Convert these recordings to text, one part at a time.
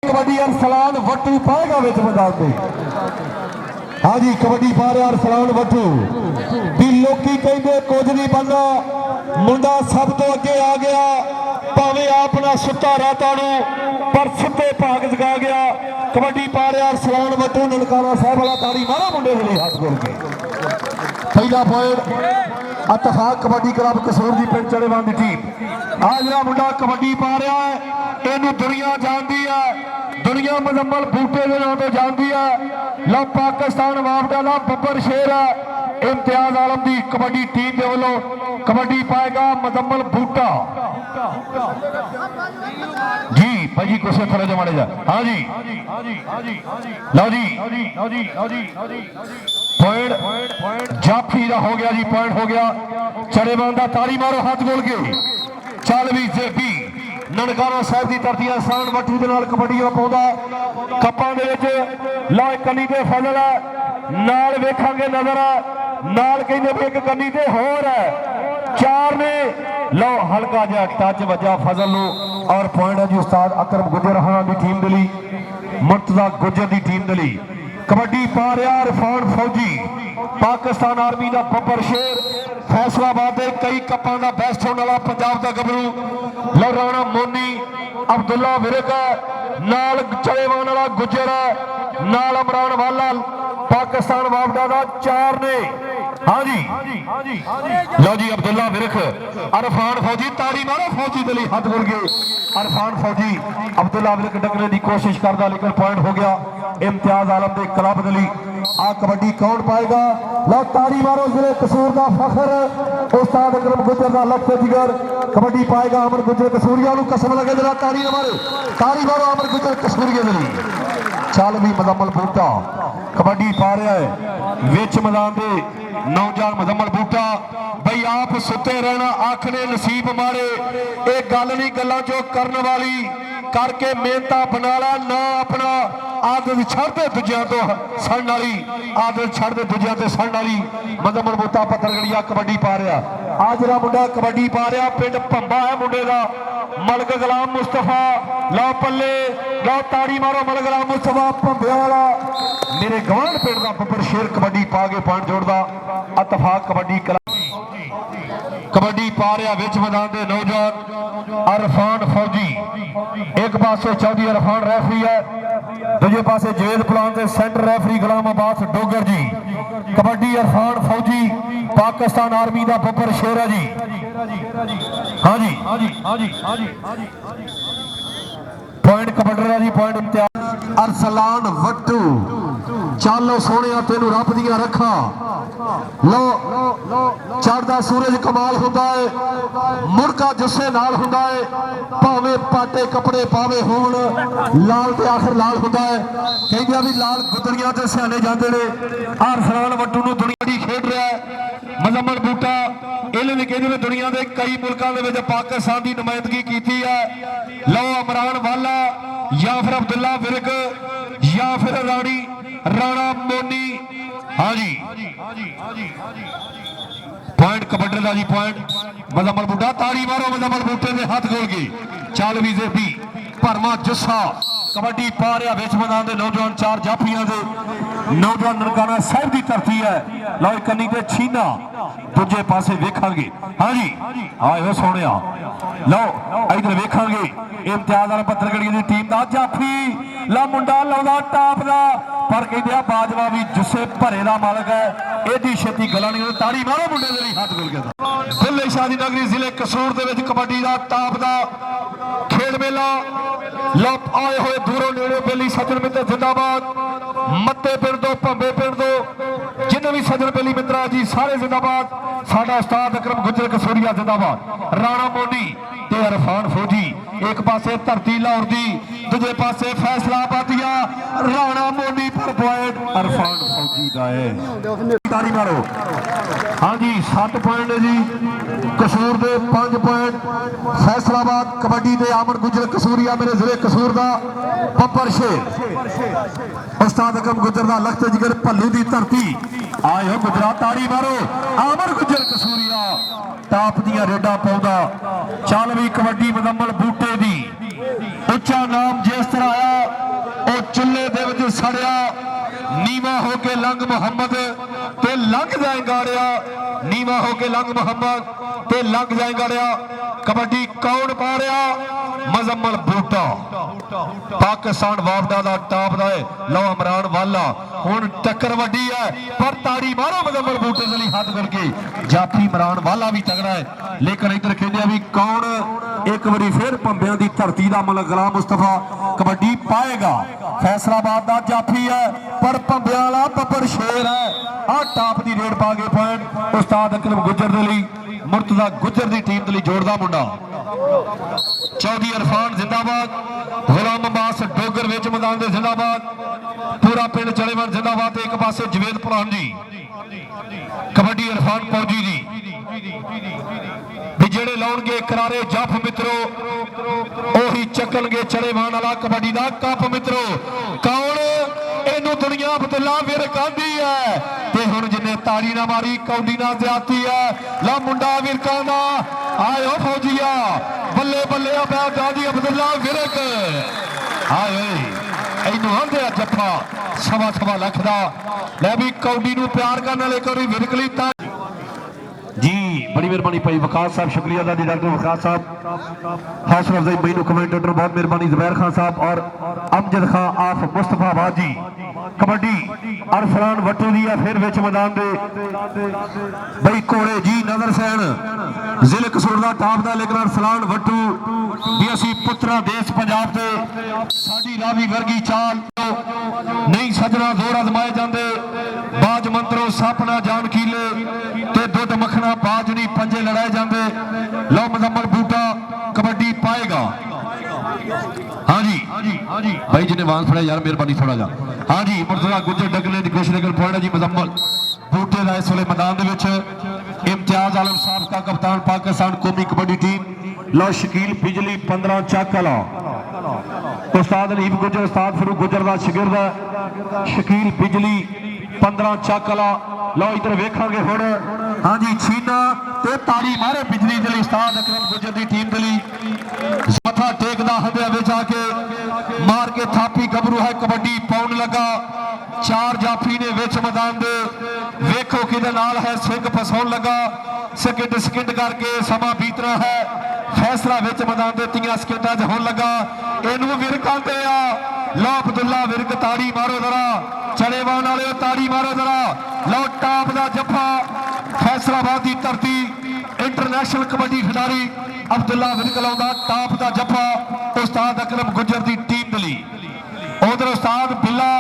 कबड्डी अरसलान वट्टू पाएगा विच मैदान में। हाँ जी कबड्डी पा रहा अरसलान वट्टू भी लोकी कहते कुछ नहीं बनना मुंडा सब तो अगे आ गया भावें अपना सुता राता पर सिद्धे भाग जगा गया। कबड्डी पा रहा अरसलान वट्टू ननकाना साहब वाला ताड़ी मारा मुंडे वाले हाथ बोल के पहला पॉइंट इत्तेफाक कबड्डी क्लब कसूर की पिंड चढ़ेवान की टीम। आ जरा मुंडा कबड्डी पा रहा है इनू दुनिया जानती है दुनिया मुजम्मल बूटे के नाम तो जानती है। लो पाकिस्तान वापडा ला बब्बर शेर है इम्तियाज आलम की कबड्डी टीम के वालों कबड्डी पाएगा मुजम्मल बूटा जी भाजी कुछ थले जमाने जा। हाँ जी लो जी पॉइंट जाफी का हो गया जी पॉइंट हो गया चढ़ेवान का ताली मारो हाथ बोल के चल भी जेबी ननकाना साहब की धरती अरसलान वट्टू के नाल कबड्डी पाउंदा कप्पां दे विच लो कनी ते फजल है नाल वेखांगे नजर नाल कहंदे भी एक कनी ते होर है चार ने लो हल्का जिहा टच वजा फजल नूं और पॉइंट है जी उस्ताद अकरम गुजर खान की टीम दे लई मुर्तजा गुजर की टीम दे लई। कबड्डी पा रहा इरफान फौजी पाकिस्तान आर्मी का बब्बर शेर फैसलाबाद के कई कप्पां का बेस्ट होने वाला पंजाब का गबरू लो राणा मोनी अब्दुल्ला विरक नाल चलेवान वाला गुजर नाल इमरान वाला पाकिस्तान वापडा का चार ने। हाँ जी लो जी अब्दुल्ला विरक अरफान फौजी ताड़ी मारो फौजी दे हाथ बोल गए अरफान फौजी अब्दुल्ला विरक डकने की कोशिश करता लेकिन पॉइंट हो गया इम्तियाज आलम के क्लब दली। आ कबड्डी कौन पाएगा लो ताड़ी मारो जिले कसूर का फखर उस्ताद अकरम गुजर का लख जिगर कबड्डी पाएगा अमर गुजर कसूरिया कसम लगे जरा ताड़ी मारो अमर गुजर कसूरिया दली चल भी मुजम्मल बूटा कबड्डी पा रहा है विच मैदान के नौजवान मुजम्मल बूटा भाई आप सुते रहना आखने नसीब मारे एक गल नहीं गल्लां जो करने वाली करके मेहनत बना ला ना अपना आदत छड़ दे दूजिया तो सड़न वाली आदत छड़ दे दूजिया तो सड़न वाली मुजम्मल बूटा पत्थरगढ़िया कबड्डी पा रहा आज जरा मुंडा कबड्डी पा रहा पिंड भंबा है मुंडे का मलक गुलाम मुस्तफा लो पल्ले लो ताड़ी मारो मलक गुलाम मुस्तफा भंबे वाला मेरे गवांढ पिंड का बब्बर शेर कबड्डी पा के पॉइंट जोड़दा इत्तेफाक कबड्डी कबड्डी पा रहा विच मैदान के नौजवान अरफान फौजी एक पासे चौधरी अरफान रेफरी है दूजे पासे जवेद पलान से सेंटर रेफरी गुलाम अब्बास डोगर जी। कबड्डी अरफान फौजी पाकिस्तान आर्मी का बब्बर शेर है जी। हाँ जी पॉइंट कबड्डर जी पॉइंट इम्तियाज अरसलान वट्टू चलो सोने तेनू रब दिया रखा लो चढ़दा सूरज कमाल हुंदा है मुड़का जुस्से नाल हुंदा है भावें पाटे कपड़े पावे होण लाल ते आखिर लाल हुंदा है कहंदे भी लाल गुदड़ियां ते सियाने जांदे ने अरसलान वट्टू नूं दुनिया दी खेड रहा है मुजम्मल बूटा इन्हें भी कहते दुनिया के कई मुल्कों के पाकिस्तान की नुमाइंदगी की है लो इमरान वाला या फिर अब्दुल्ला विरक या फिर राणा मोनी। हाँ जी पॉइंट कबड्डी का जी पॉइंट मुजम्मल बूटा ताड़ी मारो मुजम्मल बूटे के हाथ खोल के चल भी जेबी भरमा जुस्सा कबड्डी पा रहा विच मैदान के नौजवान चार जाफिया के नौजवान ननकाना साहब की धरती है लो कन्नी ते छीना दूजे पासे वेखांगे। हाँ जी आए सोने लो इधर वेखांगे इम्तियाज आलम पत्थरगढ़ी की टीम का जाफी ला मुंडा लाउंदा टाप दा पर कहते बाजवा भी जुस्से भरे का मालक है एडी छेती गला नहीं ताड़ी मारो मुंडे दे हाथ खोल के बुल्ले शाह दी नगरी जिले कसूर दे विच कबड्डी का टाप दा खेल मेला लो आए हुए दूरों नेड़े बेली सज्जन मित्र जिंदाबाद मत्ते पिंड दो भंबे पिंड दो जिन्हें भी सज्जन बेली मित्रा जी सारे जिंदाबाद साडा उस्ताद अकरम गुजर कसूरिया जिंदाबाद राणा मोनी ते अरफान फौजी एक पासे धरती लाहौर दी दूजे पासे फैसलाबादिया राणा मोनी पर पॉइंट अरफान फौजी दा है ताड़ी मारो। हाँ जी 7 पॉइंट है जी कसूर दे 5 पॉइंट फैसलाबाद कबड्डी दे आमर गुजर कसूरिया मेरे जिले कसूर दा बब्बर शेर उस्ताद अकरम गुजर दा लखत जिगर भल्लू दी धरती आए हो गुजरा ताड़ी मारो आमर गुजर कसूरिया टाप दिया रेडा पाउंदा चल भी कबड्डी मुजम्मल बूटे दी उच्चा नाम जिस तरह आया चुल्ले दे विच सड़िया नीवा होके लंघ मुहम्मद ते लंघ जाए गाड़िया नीवा होके लंघ मुहम्मद ते लंघ जाए गाड़िया कबड्डी कौन पा रहा मुजम्मल बूटा पाकिस्तान वापदा दा टॉप दा है लो इमरान वाला हुण टक्कर वड्डी है पर ताड़ी मारो मुजम्मल बूटे दे लई हाथ करके जाफी इमरान वाला भी तगड़ा है लेकिन इधर कहंदे भी कौन एक बारी फिर पंबियां दी धरती दा मलक गुलाम मुस्तफा कबड्डी पाएगा फैसलाबाद दा जाफी है पर पंबियां वाला बब्बर शेर है आ टॉप दी रेड पा के पॉइंट उस्ताद अकरम गुजर दे लई मुर्तजा गुजर दी टीम दे लई जोड़दा मुंडा चौधरी इरफान जिंदाबाद गुलाम अब्बास डोगर विच मैदान दे जिंदाबाद पूरा पिंड चलेवन जिंदाबाद एक पासे जवेद प्रधान जी कबड्डी इरफान फौजी जी भी जेड़े लाउणगे करारे जफ मित्रों ओही चकलगे चलेवान वाला कबड्डी दा कप मित्रों कौन इनू दुनिया अब्दुल्ला विरक आंदी है ते हुण जिन्ने ताड़ी ना मारी कौडी ना ज्यादती है ला मुंडा विरकां दा आयो फौजिया बल्ले बल्ले अबैद दादी अब्दुल्ला विरक आए इनू आंदे जफ्फा सवा सवा लख दा लै भी कौडी नू प्यार करने वाले कौड़ी विरक लई जी बड़ी मेहरबानी भाई वकास साहब शुक्रिया अदा डॉक्टर वकास साहब हौसला अफजाई मैनू कमेंटेटर बहुत मेहरबानी जुबैर खान साहब और अमजद खान आफ मुस्तफाबाद जी कबड्डी अरफलान वट्टू दी है फिर विच मैदान दे भाई घोड़े जी नजर सैन जिले कसूर दा टॉप दा लेकिन अरफलान वट्टू भी असी पुत्रा देश पंजाब दे साडी रावी वर्गी चाल नहीं सजना जोर आजमाए जाते बाज मंत्रों सप ना जान कीले ते दुध मखना बाज नहीं पंजे लड़ाए जाते लो मुजम्मल बूटा कबड्डी पाएगा हाँ जी भाई जिन्हें वांस फड़ा यार मेहरबानी थोड़ा जा हाँ जी मुर्तजा गुजर डगने की कोशिश लेकर पॉइंट जी मुजम्मल बूटे का इस वे मैदान के इम्तियाज आलम साहब का कप्तान पाकिस्तान कौमी कबड्डी टीम लो शकील बिजली 15 चक वाला उस्ताद अलीफ गुजर उस्ताद फरूक गुजर का शिगिरद शकील बिजली 15 चक वाला लो इधर वेखांगे हुण हाँ जी छीना ते ताड़ी मारे बिजली दे लई उस्ताद अकरम गुजर की टीम दे लई मथा टेकदा हंदिया विच आके मार के थापी गबरू है कबड्डी पाउन लगा चार जाफी ने विच मैदान दे वेखो किदे नाल है सिंह फसाउण लगा सेकंड सेकंड करके समा बीतना है फैसला विच मैदान दे 30 सेकंडां च होण लगा इनू विरक आंदे आ लो अब्दुल्ला विरक ताड़ी मारो जरा चलेवान वाले ताड़ी मारो जरा लो टॉप दा जफ्फा फैसलाबाद की धरती इंटरनेशनल कबड्डी खिडारी अब्दुल्ला विरक लाउंदा टॉप दा जफ्फा उस्ताद अकरम गुजर की टीम दे लई उधर उस्ताद बिल्ला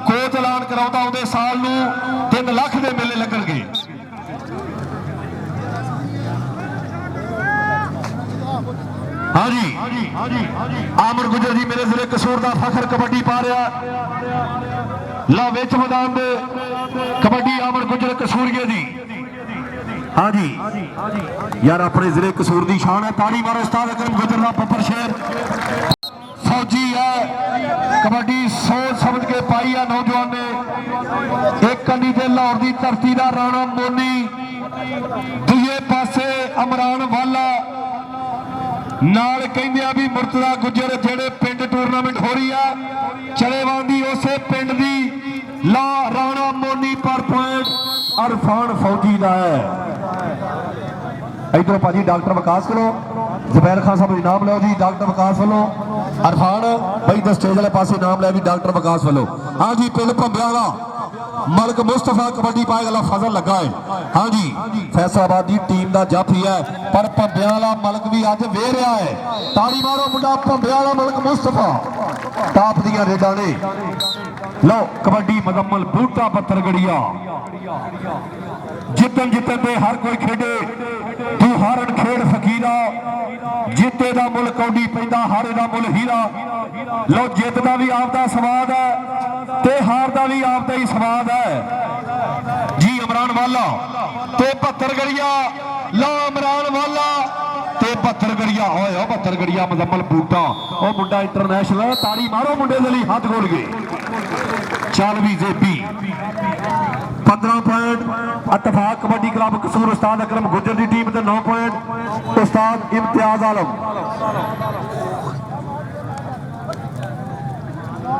कोच ऐलान कराउंदा आउंदे साल नूं 3 लाख दे मेले लगणगे हाँ जी आमर गुजर जी मेरे जिले कसूर का फखर कबड्डी पा रहा ला विच मैदान दे कबड्डी आमर गुजर कसूरिया जी हाँ जी यार अपने जिले कसूर की शान है ताड़ी मारो उस्ताद अकरम गुजर का बब्बर शेर फौजी है कबड्डी सोच समझ के पाई है नौजवान ने एक कनी ते लाहौर की धरती का राणा मोनी दूजे पासे इमरान वाला नाल कहंदे भी मुर्तजा गुजर जेड़े पिंड टूरनामेंट हो रही है चलेवान दी उसे पिंड दी ला राणा मोनी पर पॉइंट अरफान फौजी का है इधर भाजी डॉक्टर विकास करो जुबैर खान साहब इनाम लो जी डॉक्टर विकास वालों अरफान भाई द स्टेज वाले पास इनाम लिया भी डॉक्टर विकास वालों हाँ जी पिंड भंबियाला मलक मुस्तफा कबड्डी पाएगा फजल लगा है हाँ जी फैसलाबाद की टीम का जाफी है पर भंबियाला मलक भी अज वे रहा है ताली मारो मुंडा भंबियाला मलक मुस्तफा टॉप दियां रेडा ने लो कबड्डी मुजम्मल बूटा पत्थरगड़िया जितन जितन दे हर कोई खेडे तू हारन खेड फकीरा जिते दा मुल कौडी पैंदा हारे दा मुल हीरा लो जित दा भी आपदा स्वाद है ते हार दा भी आपदा ही स्वाद है जी इमरान वाला ते 72 गड़िया लो इमरान वाला ते 72 गड़िया होए 72 गड़िया मुजम्मल बूटा ओ मुंडा इंटरनेशनल ताड़ी मारो मुंडे दे लई हाथ खोल गए चल भी जेबी 15 पॉइंट इत्तेफाक कबड्डी क्लब कसूर उस्ताद अकरम गुजर की टीम के 9 पॉइंट उस्ताद इम्तियाज आलम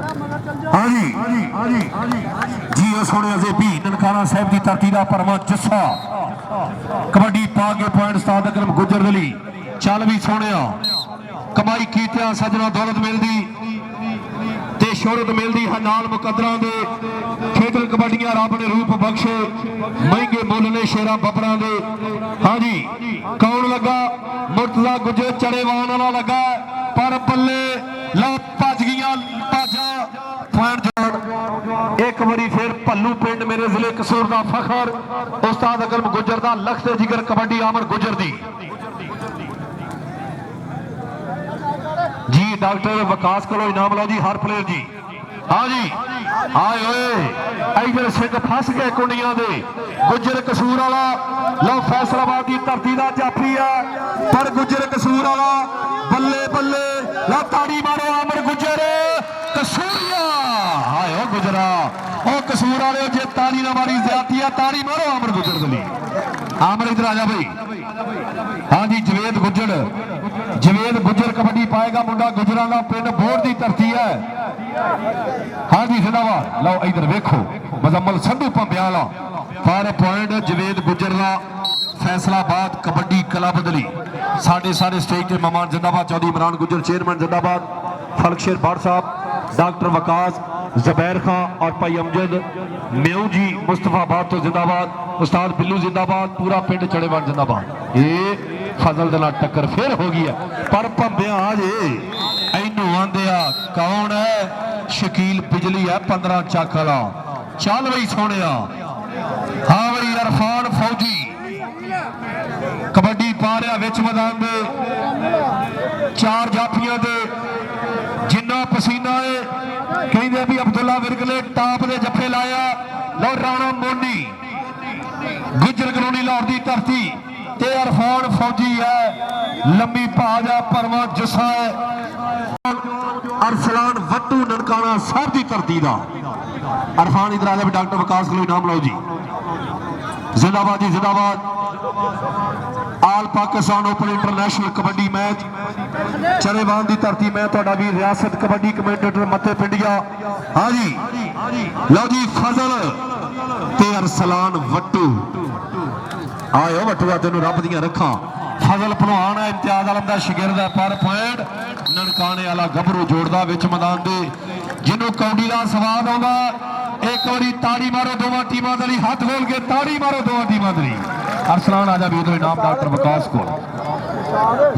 हाँ जी जी सोने जेबी ननकाना साहब की धरती का भरवा जस्सा कबड्डी पा के पॉइंट उस्ताद अकरम गुजर दली चल भी सोने कमाई कीतिया सजना दौलत मिलती ते शोहरत मिलती है नाल मुकदरां दे खेतल कबड्डियां रब ने रूप बख्शे महंगे मुल ने शेरा बबरां दे हाँ जी कौन लगा मुर्तजा गुजर चढ़ेवान वाला लगा पर बल्ले ला भज गया भाजा पॉइंट एक बारी फिर भल्लू पिंड मेरे जिले कसूर का फखर उस्ताद अकरम गुजर का लखते जिगर कबड्डी आमर गुजर दी जी डॉक्टर विकास को इनाम लो जी हर प्लेयर जी हाँ जी आए होए इधर सिंह फस गए कुंडियां दे गुजर कसूर वाला लो फैसलाबाद की धरती का जाफी है पर गुजर कसूर वाला बल्ले बल्ले लो ताड़ी मारो आमर गुजर कसूरिया हाय हो गुजरा ओ कसूर वाले जे ताड़ी ना मारी ज्यादती है ताड़ी मारो आमर गुजर दली आमर इधर आ जा भाई हाँ जी जवेद गुजर कबड्डी पाएगा मुंडा गुजरा का पिंड बोर्ड की धरती है हाँ जी जिंदाबाद लो इधर वेखो मजम्मल संधू पंबिया वाला पर पॉइंट जवेद गुजर का फैसलाबाद कबड्डी क्लब दली साढ़े सारे स्टेज के मेहमान जिंदाबाद चौधरी इमरान गुजर चेयरमैन जिंदाबाद फलकशेर भाट साहब डॉक्टर वकास जबैर खान और भाई अमजद मेऊ जी मुस्तफाबाद तो जिंदाबाद उस्ताद बिल्लू जिंदाबाद पूरा पिंड चढ़ेवान जिंदाबाद ये फजल दे नाल टक्कर फिर हो गई है पर भंबिया जे इनू आंदे कौन है शकील बिजली है 15 चक वाला चल बई सोने हाँ बई इरफान फौजी कबड्डी पा रहा विच मैदान दे चार जाफियां दे जिन्ना पसीना है कहते भी अब्दुल्ला विरक ने टाप दे जफे लाया लो राणा मोनी गुजर कलोनी लाहौर की धरती ते इरफान फौजी है लंबी भाज है भरवा जस्सा है अरसलान वट्टू ननकाना साहब की धरती का इरफान इधर आ जाए डॉक्टर विकास को इनाम लो जी जिंदाबाद जी जिंदाबाद all Pakistan open international kabaddi match Charewan की धरती मैं थोड़ा भी रियासत कबड्डी कमेंटेटर मते पिंडिया हाँ जी लो जी फजल ते अरसलान वट्टू आयो वट्टूआ तेन रब दियां रखा फजल भलवान है इम्तियाज आलम का शिगिरद है पर पॉइंट ननकाने वाला गभरू जोड़दा विच मैदान दे जिन्हों कौडी का स्वाद आउंदा एक बारी ताड़ी मारो दोवां टीमां दे हाथ खोल के ताड़ी मारो दोवां टीमां दे अरसलान आजा भी उधर इनाम डॉक्टर विकास को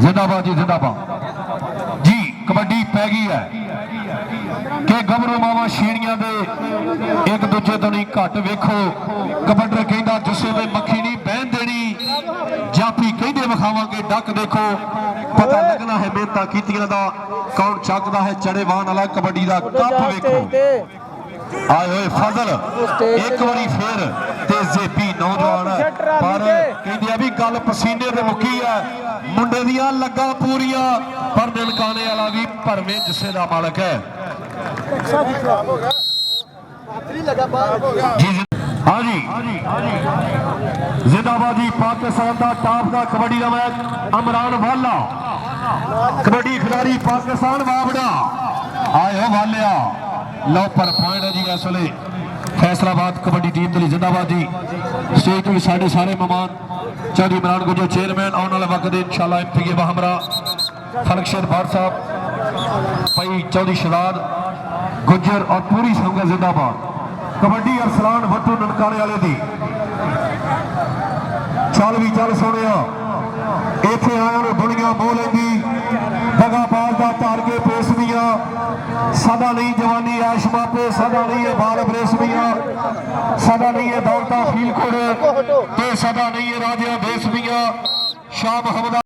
जिंदाबाद जी जिंदाबाद जी कबड्डी पै गई है कि गभरू मावा छेड़ियां दे एक दूजे तो नहीं घट वेखो कबड्डर कहता जुस्से में मक्खी नहीं बहन देनी जाफी कहते विखावांगे डक देखो पता लगना है मेहनत कीतियां दा कौन चकदा है चढ़ेवान वाला कबड्डी का कप वेखो आए हुए फजल एक बारी फिर ते जेपी नौजवान पर कहते भी गल पसीने ते मुक्की है मुंडे दियां लग्गां पूरियां पर ननकाने वाला भी भरवें जिस्से दा मालक है हाँ जी जिंदाबाद जी पाकिस्तान का टॉप का कबड्डी का मैच अमरान वाला कबड्डी खिलाड़ी पाकिस्तान वावड़ा आए हो वालिया लो पर पॉइंट है जी इस वे फैसलाबाद कबड्डी टीम के लिए जिंदाबाद जी स्टेज पर साढ़े सारे मेहमान चौधरी इमरान गुजर चेयरमैन आने वाले वक्त इंशाल्लाह एमपीए बाहमरा फलकशेर भाट साहब भाई चौधरी शहजाद गुजर और पूरी संगत जिंदाबाद कबड्डी अरसलान वट्टू ननकाने वाले दी चल भी चल सोने इतने आया दुनिया मोह लेंगी दगाबाज का तार के पेशमिया सदा नहीं जवानी ऐशमा पे सदा नहीं है बाल बरेसमिया सदा नहीं है दौलता फील खोड़े सदा नहीं है राजिया बेसमिया शाह मोहम्मद